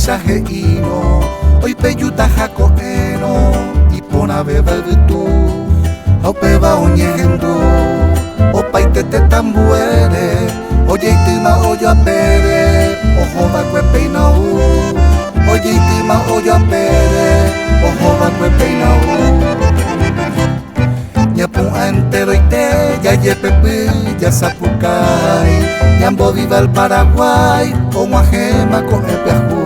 shahe ino oi peyuta jako eno ipona beba vitu au peba onyehendu opaitete tambuere oye itima oyo apere ojo bakwe peinau oye itima oyo apere ojo bakwe peinau Nyapung antero ite ya yepepe ya sapukai Nyambo viva el Paraguay como ajema con el peaju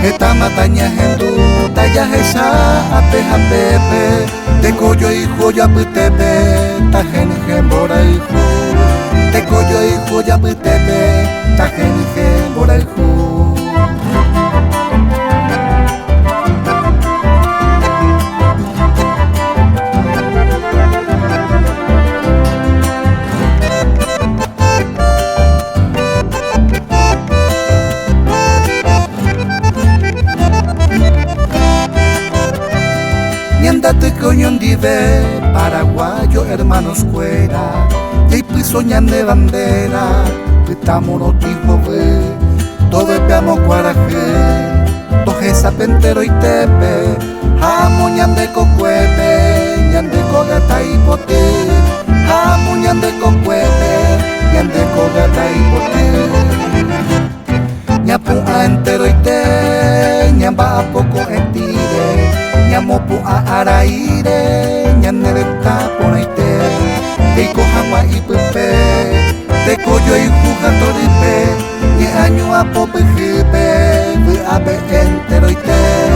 Esta mataña hendu taya hesha apeja pepe Tengo yo hijo ya pitepe ta gen bora hijo Tengo yo hijo ya pitepe ta gen bora hijo Andate coño dive, paraguayo hermanos fuera, y pisoñan de bandera, estamos no tijo ve, todo veamos guaraje, toje sapentero y tepe, amo ñande cocuepe, ñande cogata y pote, amo ñande cocuepe, ñande cogata y pote, ñapu entero y te, ñamba a poco entire. Nyamopu a araire, nyanereta ponaite, teiko hama ipepe, teko yo ijuja toripe, ni año a pope jipe, abe entero ite.